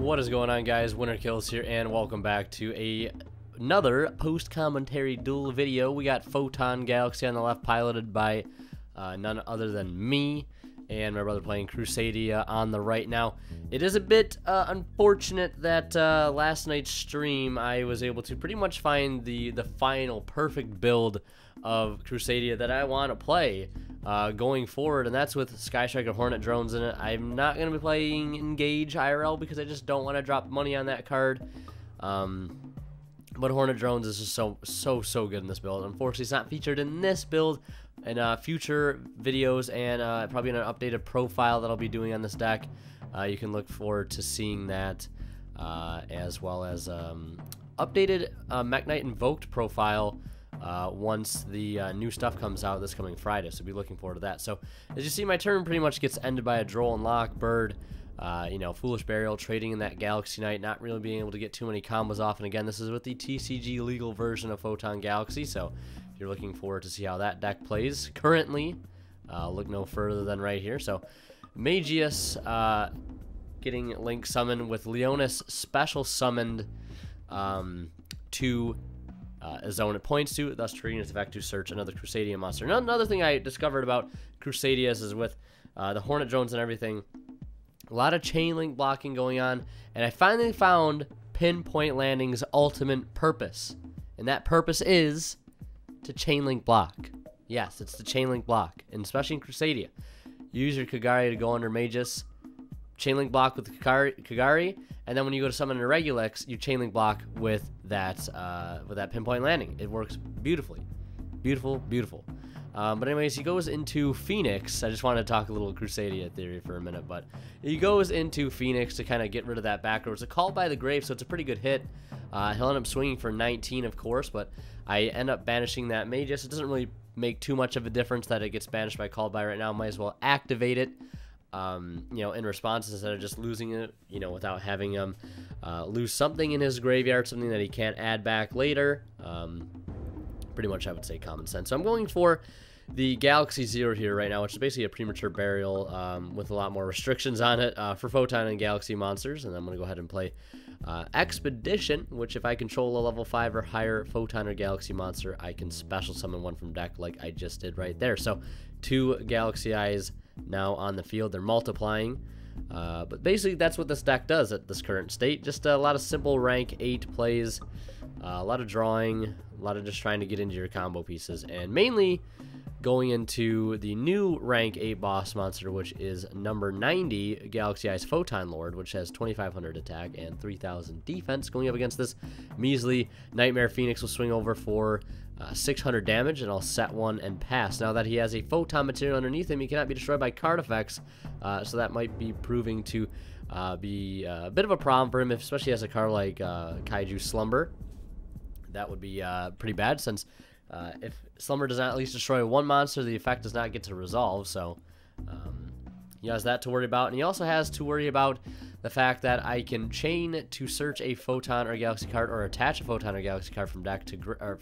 What is going on, guys? Winter Kills here, and welcome back to another post-commentary duel video. We got Photon Galaxy on the left, piloted by none other than me and my brother playing Crusadia on the right. Now, it is a bit unfortunate that last night's stream I was able to pretty much find the final perfect build of Crusadia that I want to play going forward, and that's with Sky Striker Hornet drones in it. I'm not going to be playing Engage IRL because I just don't want to drop money on that card. But Hornet drones is just so good in this build. Unfortunately, it's not featured in this build. In future videos and probably in an updated profile that I'll be doing on this deck, you can look forward to seeing that, as well as updated Mech Knight Invoked profile once the new stuff comes out this coming Friday. So be looking forward to that. So as you see, my turn pretty much gets ended by a Droll and Lock, Bird, Foolish Burial, trading in that Galaxy Knight, not really being able to get too many combos off. And again, this is with the TCG legal version of Photon Galaxy, so if you're looking forward to see how that deck plays currently, look no further than right here. So Magius getting Link summoned with Leonis special summoned to a zone it points to, thus triggering its effect to search another Crusadia monster. Now, another thing I discovered about Crusadias is with the Hornet drones and everything, a lot of chain link blocking going on, and I finally found Pinpoint Landing's ultimate purpose, and that purpose is to chain link block. Yes, it's the chain link block, and especially in Crusadia. Use your Kagari to go under Magus, chain link block with the Kagari, and then when you go to summon a Regulix, you chain link block with that Pinpoint Landing. It works beautifully. Beautiful. But anyways, he goes into Phoenix. I just wanted to talk a little Crusadia theory for a minute, but he goes into Phoenix to kind of get rid of that back row. It's a Call by the Grave, so it's a pretty good hit. He'll end up swinging for 19, of course, but I end up banishing that Magus. It doesn't really make too much of a difference that it gets banished by Called by right now. Might as well activate it, in response instead of just losing it, without having him lose something in his graveyard, something that he can't add back later. Pretty much, I would say, common sense. So I'm going for the Galaxy Zero here right now, which is basically a premature burial with a lot more restrictions on it for Photon and Galaxy monsters. And I'm going to go ahead and play Expedition, which if I control a level 5 or higher Photon or Galaxy monster, I can special summon one from deck like I just did right there. So 2 Galaxy Eyes now on the field. They're multiplying. But basically, that's what this deck does at this current state. Just a lot of simple rank 8 plays, a lot of drawing, a lot of just trying to get into your combo pieces, and mainly going into the new rank 8 boss monster, which is number 90, Galaxy Eyes Photon Lord, which has 2,500 attack and 3,000 defense. Going up against this measly Nightmare Phoenix will swing over for 600 damage, and I'll set one and pass. Now that he has a Photon material underneath him, he cannot be destroyed by card effects, so that might be proving to be a bit of a problem for him, especially as a card like Kaiju Slumber. That would be pretty bad, since if Slumber does not at least destroy one monster, the effect does not get to resolve, so he has that to worry about. And he also has to worry about the fact that I can chain to search a Photon or Galaxy card, or attach a Photon or Galaxy card from deck to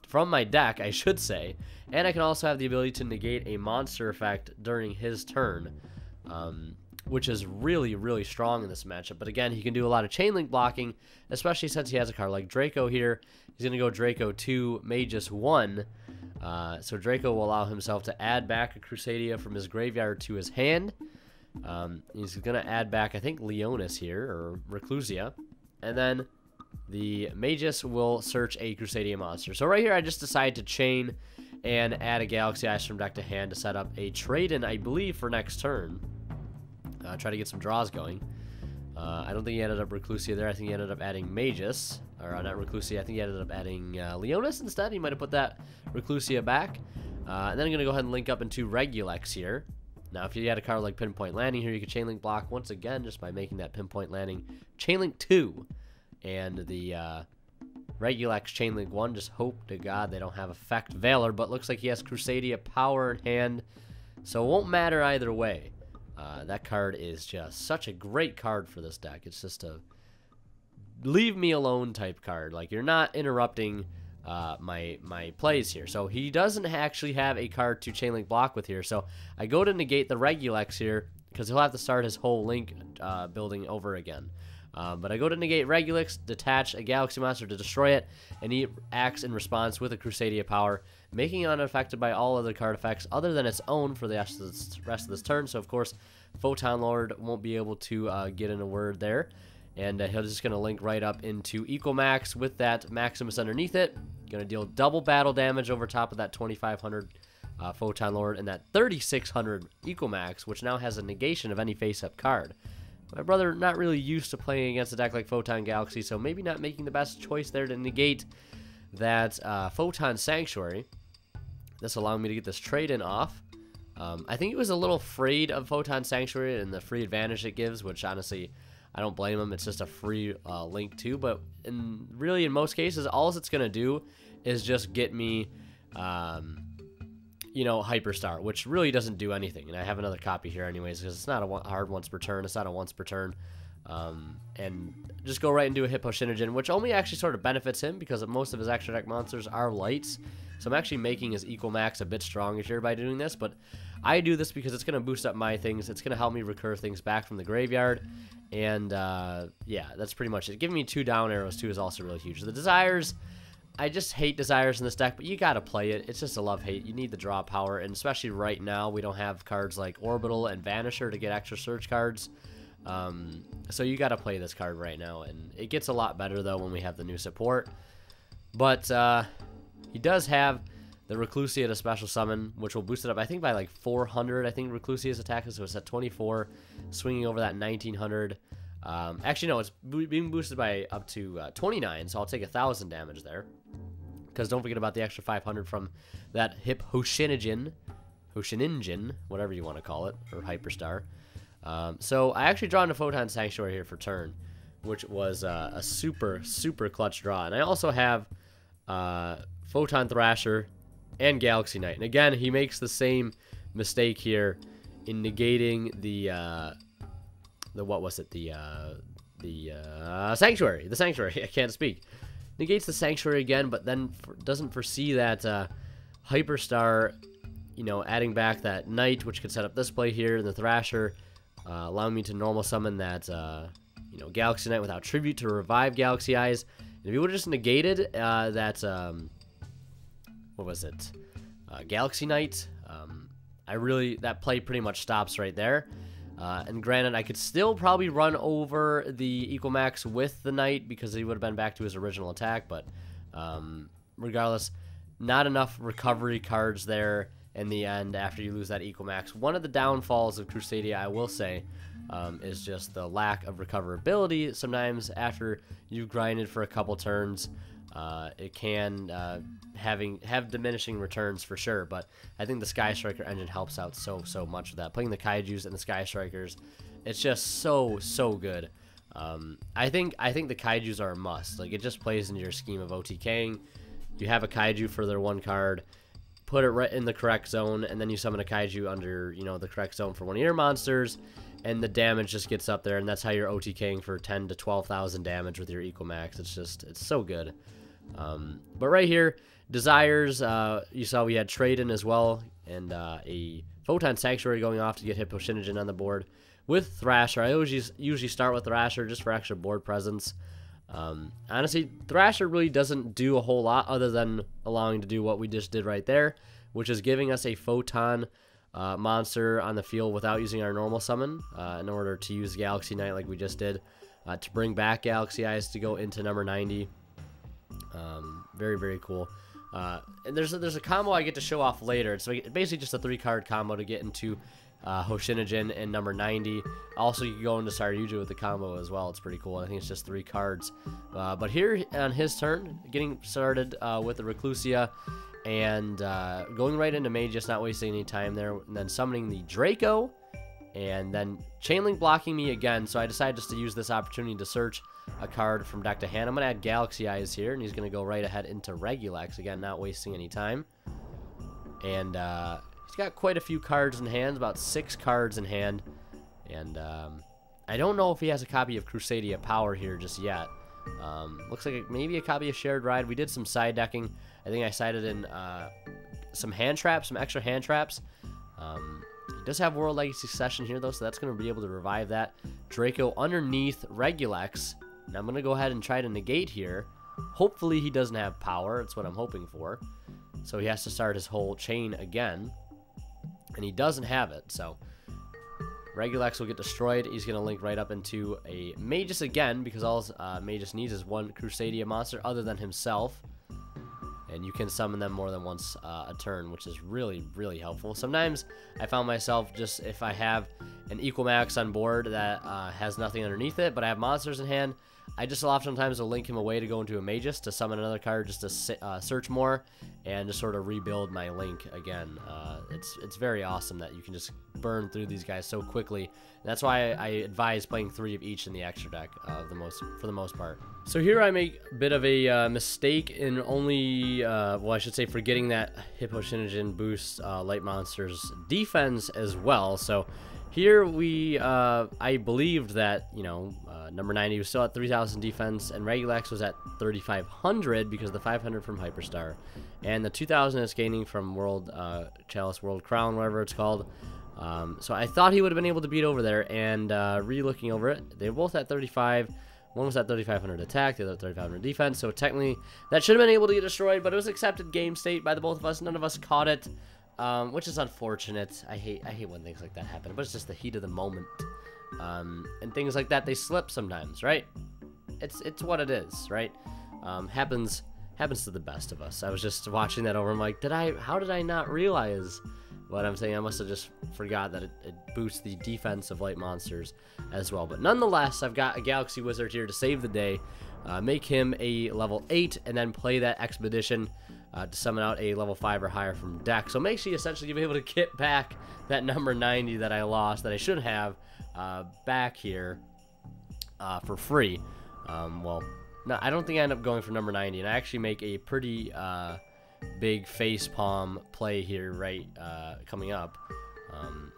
from my deck, I should say. And I can also have the ability to negate a monster effect during his turn, which is really strong in this matchup. But again, he can do a lot of chain link blocking, especially since he has a card like Draco here. He's going to go Draco 2, Magus 1. So Draco will allow himself to add back a Crusadia from his graveyard to his hand. He's going to add back, I think, Leonis here, or Reclusia. And then the Magus will search a Crusadia monster. So right here, I just decided to chain and add a Galaxy Eyes from deck to hand to set up a trade-in, I believe, for next turn. Try to get some draws going. I don't think he ended up Reclusia there. I think he ended up adding Magus. Or not Reclusia. I think he ended up adding Leonis instead. He might have put that Reclusia back. And then I'm going to go ahead and link up into Regulex here. Now, if you had a card like Pinpoint Landing here, you could chain link block once again just by making that Pinpoint Landing chain link 2. And the Regulex chain link 1. Just hope to God they don't have effect Valor. But looks like he has Crusadia power in hand. So it won't matter either way. That card is just such a great card for this deck. It's just a leave me alone type card. Like, you're not interrupting my plays here. So he doesn't actually have a card to chain link block with here. So I go to negate the Regulex here because he'll have to start his whole link building over again. But I go to negate Regulix, detach a Galaxy monster to destroy it, and he acts in response with a Crusadia power, making it unaffected by all other card effects other than its own for the rest of this turn. So, of course, Photon Lord won't be able to get in a word there. And he's just going to link right up into Equal Max with that Maximus underneath it. Going to deal double battle damage over top of that 2,500 Photon Lord and that 3,600 Equal Max, which now has a negation of any face-up card. My brother not really used to playing against a deck like Photon Galaxy, so maybe not making the best choice there to negate that Photon Sanctuary. This allowed me to get this trade-in off. I think he was a little afraid of Photon Sanctuary and the free advantage it gives, which honestly, I don't blame him. It's just a free link too, but really in most cases, all it's going to do is just get me, you know, Hyperstar, which really doesn't do anything. And I have another copy here anyways, because it's not a hard once per turn. It's not a once per turn. And just go right into a Hippo Shinogen, which only actually sort of benefits him because most of his extra deck monsters are lights. So I'm actually making his Equal Max a bit stronger here by doing this, but I do this because it's going to boost up my things. It's going to help me recur things back from the graveyard. And, yeah, that's pretty much it. Giving me 2 down arrows, too, is also really huge. The Desires, I just hate Desires in this deck, but you got to play it. It's just a love-hate. You need the draw power, and especially right now, we don't have cards like Orbital and Vanisher to get extra search cards. So you got to play this card right now, and it gets a lot better, though, when we have the new support. But he does have the Reclusia to special summon, which will boost it up, I think, by like 400. I think Reclusia's attack is, so it's at 24, swinging over that 1900. Actually, no, it's being boosted by up to 29, so I'll take 1,000 damage there. Because don't forget about the extra 500 from that Hippo Shinogen, whatever you want to call it, or Hyperstar. So I actually draw into Photon Sanctuary here for turn, which was a super, super clutch draw. And I also have Photon Thrasher and Galaxy Knight. And again, he makes the same mistake here in negating the what was it? The Sanctuary. The Sanctuary. I can't speak. Negates the Sanctuary again, but then doesn't foresee that Hyperstar, you know, adding back that Knight, which could set up this play here, and the Thrasher, allowing me to normal summon that, you know, Galaxy Knight without Tribute to revive Galaxy Eyes. And if you would have just negated that, what was it? Galaxy Knight, that play pretty much stops right there. And granted, I could still probably run over the Equal Max with the Knight because he would have been back to his original attack, but regardless, not enough recovery cards there in the end after you lose that Equal Max. One of the downfalls of Crusadia, I will say, is just the lack of recoverability. Sometimes after you've grinded for a couple turns, it can have diminishing returns for sure, but I think the Sky Striker engine helps out so much with that. Playing the Kaijus and the Sky Strikers, it's just so good. I think the Kaijus are a must. Like, it just plays into your scheme of OTKing. You have a Kaiju for their 1 card, put it right in the correct zone, and then you summon a Kaiju under, you know, the correct zone for one of your monsters, and the damage just gets up there, and that's how you're OTKing for 10 to 12,000 damage with your Equal Max. It's so good. But right here, Desires, you saw we had Trade-in as well, and a Photon Sanctuary going off to get Hippo Shinogen on the board with Thrasher. I always usually start with Thrasher just for extra board presence. Honestly, Thrasher really doesn't do a whole lot other than allowing to do what we just did right there, which is giving us a Photon monster on the field without using our normal summon in order to use Galaxy Knight like we just did to bring back Galaxy Eyes to go into number 90. Very cool. And there's a combo I get to show off later. It's basically just a 3-card combo to get into Hoshinogen and number 90. Also, you can go into Saryuja with the combo as well. It's pretty cool. I think it's just 3 cards. But here on his turn, getting started with the Reclusia and going right into Mage, just not wasting any time there. And then summoning the Draco and then Chainlink blocking me again. So I decided just to use this opportunity to search a card from deck to hand. I'm going to add Galaxy Eyes here, and he's going to go right ahead into Regulex. Again, not wasting any time. And he's got quite a few cards in hand, about 6 cards in hand. And I don't know if he has a copy of Crusadia Power here just yet. Looks like maybe a copy of Shared Ride. We did some side decking. I think I sided in some hand traps, some extra hand traps. He does have World Legacy Succession here, though, so that's going to be able to revive that. Draco underneath Regulex. And I'm going to go ahead and try to negate here. Hopefully he doesn't have power. That's what I'm hoping for. So he has to start his whole chain again. And he doesn't have it, so Regulex will get destroyed. He's going to link right up into a Magus again, because all Magus needs is one Crusadia monster other than himself. And you can summon them more than once a turn, which is really, really helpful. Sometimes I found myself just, if I have an Equamax on board that has nothing underneath it, but I have monsters in hand, I just oftentimes will link him away to go into a Magus to summon another card just to search more and just sort of rebuild my link again. It's very awesome that you can just burn through these guys so quickly. And that's why I advise playing 3 of each in the extra deck for the most part. So here I make a bit of a mistake in only, well, I should say forgetting that Hippo Shinigin boosts light monsters defense as well. So here I believed that, you know, number 90 was still at 3,000 defense, and Regulex was at 3,500 because of the 500 from Hyperstar. And the 2,000 is gaining from World Chalice, World Crown, whatever it's called. So I thought he would have been able to beat over there, and re-looking over it, they were both at 35. One was at 3,500 attack, the other at 3,500 defense, so technically that should have been able to get destroyed, but it was accepted game state by the both of us. None of us caught it. Which is unfortunate. I hate when things like that happen, but it's just the heat of the moment. And things like that, they slip sometimes, right? It's what it is, right? Happens to the best of us. I was just watching that over. I'm like, how did I not realize what I'm saying? I must have just forgot that it boosts the defense of light monsters as well. But nonetheless, I've got a Galaxy Wizard here to save the day. Make him a level 8 and then play that Expedition to summon out a level 5 or higher from deck. So make sure you essentially be able to get back that number 90 that I lost, that I should have, back here for free. Well, no, I don't think I end up going for number 90, and I actually make a pretty big facepalm play here right coming up.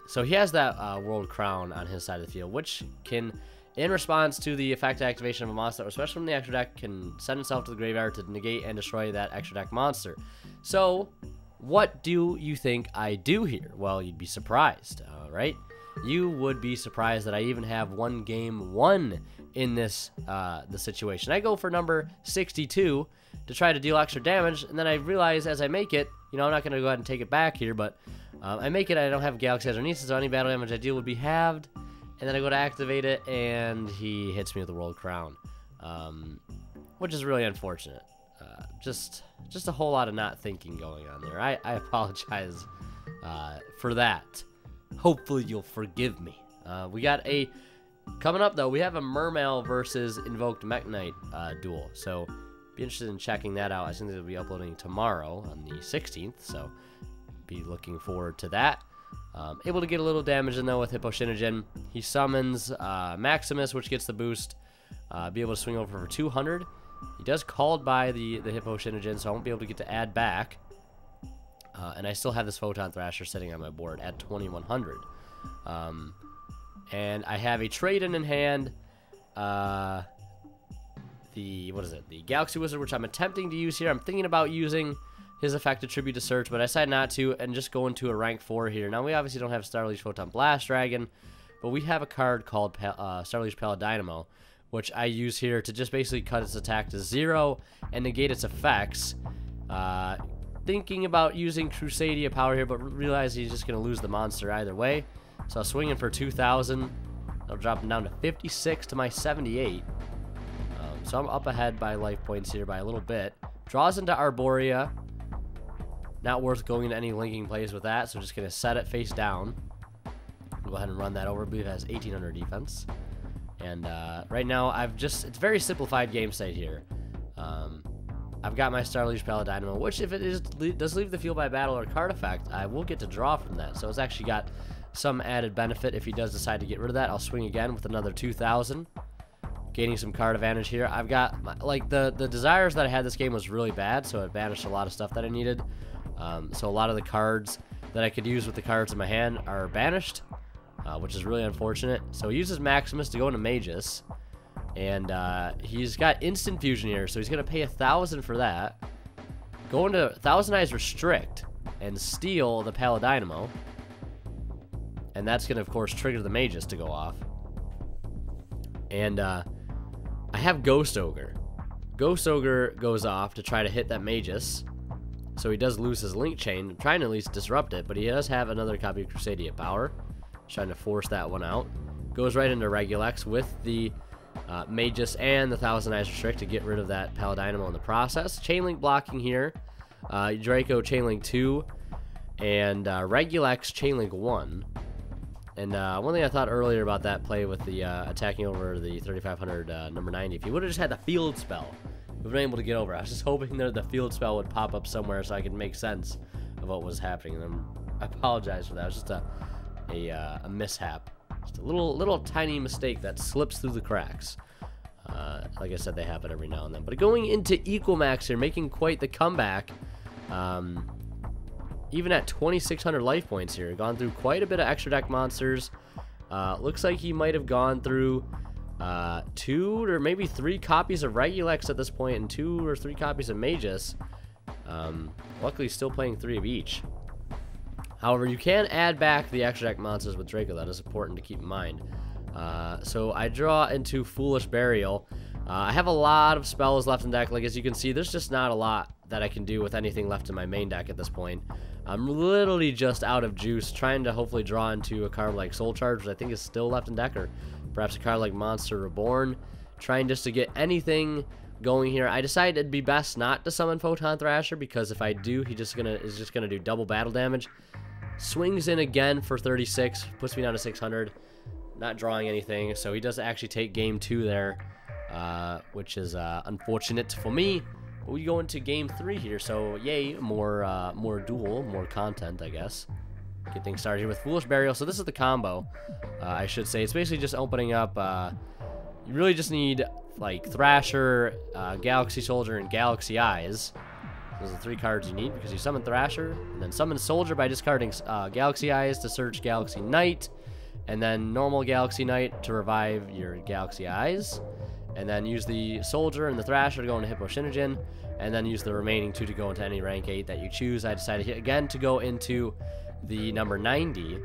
So he has that World Crown on his side of the field, which can, in response to the effect activation of a monster, especially from the extra deck, can send itself to the graveyard to negate and destroy that extra deck monster. So, what do you think I do here? Well, you'd be surprised, right? You would be surprised that I even have one game won in this the situation. I go for number 62 to try to deal extra damage, and then I realize as I make it, you know, I'm not going to go ahead and take it back here, but I make it, I don't have Galaxy underneath, so any battle damage I deal would be halved. And then I go to activate it, and he hits me with the World Crown, which is really unfortunate. Just a whole lot of not thinking going on there. I apologize for that. Hopefully you'll forgive me. We got coming up, though, we have a Mermail versus Invoked Mekk-Knight duel. So be interested in checking that out. I think they'll be uploading tomorrow on the 16th, so be looking forward to that. Able to get a little damage in, though, with Hippo Shinigin. He summons Maximus, which gets the boost. Be able to swing over for 200. He does called by the Hippo Shinigin, so I won't be able to get to add back. And I still have this Photon Thrasher sitting on my board at 2,100. And I have a trade-in in hand. What is it? The Galaxy Wizard, which I'm attempting to use here. I'm thinking about using his effect Attribute to Search, but I decided not to, and just go into a rank 4 here. Now, we obviously don't have Starleech Photon Blast Dragon, but we have a card called Starleech Paladynamo, which I use here to just basically cut its attack to 0 and negate its effects. Thinking about using Crusadia power here, but realize he's just going to lose the monster either way. So swinging for 2,000. I'll drop him down to 56 to my 78. So I'm up ahead by life points here by a little bit. Draws into Arborea. Not worth going into any linking plays with that, so just going to set it face down. Go ahead and run that over. I believe it has 1,800 defense. And right now, it's a very simplified game state here. I've got my Starleech Paladynamo, which if it does leave the field by battle or card effect, I will get to draw from that. So it's actually got some added benefit if he does decide to get rid of that. I'll swing again with another 2,000. Gaining some card advantage here. I've got, like, the desires that I had this game was really bad, so it banished a lot of stuff that I needed. So a lot of the cards that I could use with the cards in my hand are banished, which is really unfortunate. So he uses Maximus to go into Magus, and he's got instant fusion here, so he's going to pay 1,000 for that. Go into Thousand Eyes Restrict and steal the Paladynamo. and that's going to, of course, trigger the Magus to go off. And I have Ghost Ogre. Ghost Ogre goes off to try to hit that Magus, so he does lose his link chain, trying to at least disrupt it, but he does have another copy of Crusadia Power, trying to force that one out. Goes right into Regulex with the Magus and the Thousand Eyes Restrict to get rid of that Paladynamo in the process. Chainlink blocking here. Draco Chainlink 2 and Regulex Chainlink 1. And one thing I thought earlier about that play with the attacking over the 3500 number 90, if he would have just had the field spell, we would have been able to get over. I was just hoping that the field spell would pop up somewhere so I could make sense of what was happening. And I apologize for that. It was just a mishap. Just a little tiny mistake that slips through the cracks. Like I said, they happen every now and then. But going into Equal Max here, making quite the comeback. Even at 2,600 life points here, gone through quite a bit of extra deck monsters. Looks like he might have gone through 2 or maybe 3 copies of Regulex at this point, and 2 or 3 copies of Magus. Luckily, still playing 3 of each. However, you can add back the extra deck monsters with Draco. That is important to keep in mind. So I draw into Foolish Burial. I have a lot of spells left in deck. Like, as you can see, there's just not a lot that I can do with anything left in my main deck at this point. I'm literally just out of juice, trying to hopefully draw into a card like Soul Charge, which I think is still left in deck, or perhaps a card like Monster Reborn. Trying just to get anything going here. I decided it'd be best not to summon Photon Thrasher, because if I do, is just gonna do double battle damage. Swings in again for 36, puts me down to 600. Not drawing anything, so he does actually take game 2 there, which is unfortunate for me. But we go into game 3 here, so yay, more duel, more content, I guess. Get things started here with Foolish Burial. So this is the combo, I should say. It's basically just opening up. You really just need like Thrasher, Galaxy Soldier, and Galaxy Eyes. Those are the 3 cards you need, because you summon Thrasher, and then summon Soldier by discarding Galaxy Eyes to search Galaxy Knight, and then normal Galaxy Knight to revive your Galaxy Eyes, and then use the Soldier and the Thrasher to go into Hippo Shinogen, and then use the remaining 2 to go into any rank 8 that you choose. I decided again to go into the number 90.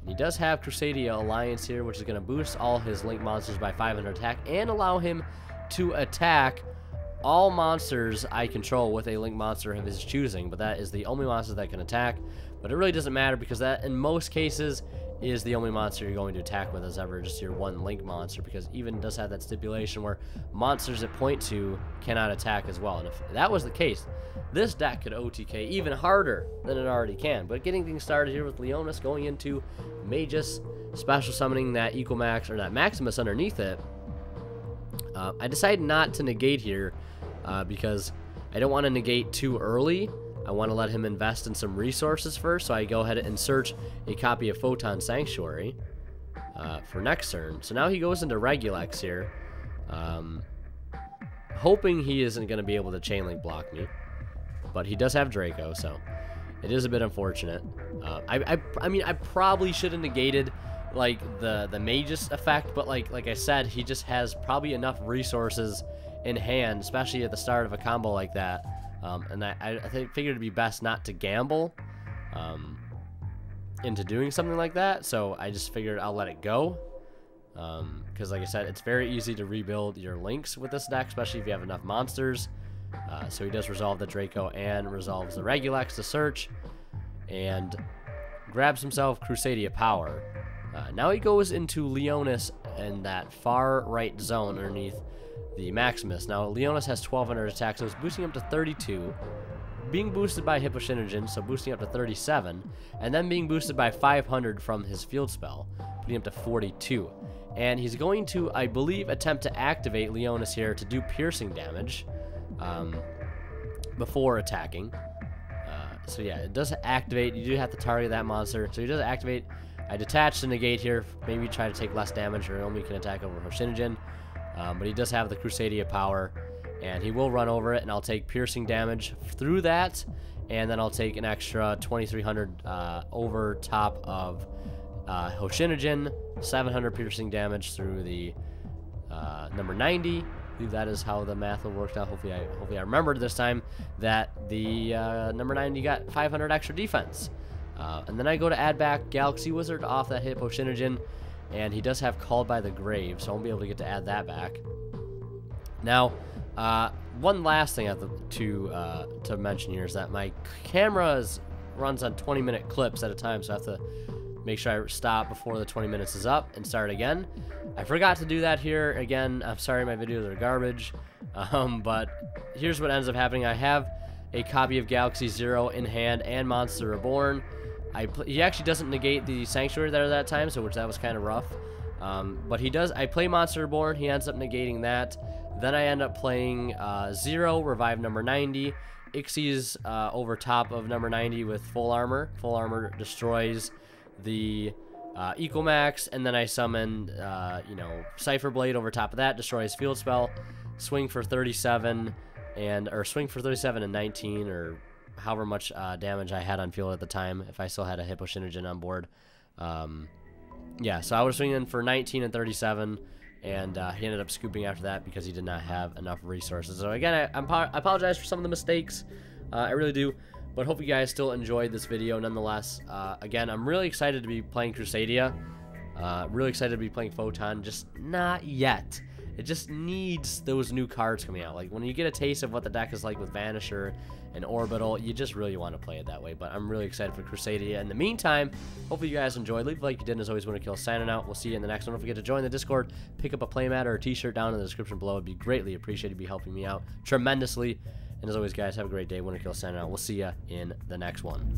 He does have Crusadia Alliance here, which is going to boost all his Link monsters by 500 attack and allow him to attack all monsters I control with a Link monster of his choosing, but that is the only monster that can attack. But it really doesn't matter, because that, in most cases, is the only monster you're going to attack with, is ever just your one Link monster, because even does have that stipulation where monsters at point 2 cannot attack as well. And if that was the case, this deck could OTK even harder than it already can. But getting things started here with Leonis going into Magus, special summoning that Equal Max, or that Maximus underneath it. I decided not to negate here, because I don't want to negate too early. I want to let him invest in some resources first, so I go ahead and search a copy of Photon Sanctuary for next turn. So now he goes into Regulex here, hoping he isn't going to be able to Chainlink block me, but he does have Draco, so it is a bit unfortunate. I mean, I probably should have negated like the Magus effect, but like I said, he just has probably enough resources in hand, especially at the start of a combo like that. And I figured it'd be best not to gamble into doing something like that, so I just figured I'll let it go. Because like I said, it's very easy to rebuild your links with this deck, especially if you have enough monsters. So he does resolve the Draco and resolves the Regulex to search, and grabs himself Crusadia Power. Now he goes into Leonis in that far right zone underneath the Maximus. Now Leonis has 1200 attack, so it's boosting up to 32, being boosted by Hippo Shinogen, so boosting up to 37, and then being boosted by 500 from his field spell, putting him to 42. And he's going to, I believe, attempt to activate Leonis here to do piercing damage before attacking. So yeah, it does activate. You do have to target that monster, so he does activate. I detach the negate here, maybe try to take less damage, or only can attack over Shinogen. But he does have the Crusadia Power, and he will run over it, and I'll take piercing damage through that, and then I'll take an extra 2300 over top of Hoshinogen, 700 piercing damage through the number 90. I believe that is how the math will work out. Hopefully I remembered this time that the number 90 got 500 extra defense. And then I go to add back Galaxy Wizard off that Hipposhinogen, and he does have Called by the Grave, so I won't be able to get to add that back. Now, one last thing I have to mention here is that my camera runs on 20-minute clips at a time, so I have to make sure I stop before the 20 minutes is up and start again. I forgot to do that here. Again, I'm sorry my videos are garbage, but here's what ends up happening. I have a copy of Galaxy Zero in hand and Monster Reborn. He actually doesn't negate the Sanctuary there at that time, so that was kind of rough. But he does. I play Monster Reborn. He ends up negating that. Then I end up playing Zero, revive number 90. Ixie's over top of number 90 with full armor. Full armor destroys the Ecomax, and then I summon, Cypher Blade over top of that, destroys Field Spell, swing for 37, or swing for 37 and 19, or however much damage I had on field at the time, if I still had a Hipposhinogen on board. Yeah, so I was swinging for 19 and 37, and he ended up scooping after that because he did not have enough resources. So again, I apologize for some of the mistakes. I really do. But hope you guys still enjoyed this video nonetheless. Again, I'm really excited to be playing Crusadia. Really excited to be playing Photon. Just not yet. It just needs those new cards coming out. Like, when you get a taste of what the deck is like with Vanisher and Orbital, you just really want to play it that way. But I'm really excited for Crusadia. In the meantime, hopefully you guys enjoyed. Leave a like if you did. And as always, Winterkill signing out. We'll see you in the next one. Don't forget to join the Discord. Pick up a playmat or a t-shirt down in the description below. It'd be greatly appreciated. It'd be helping me out tremendously. And as always, guys, have a great day. Winterkill signing out. We'll see you in the next one.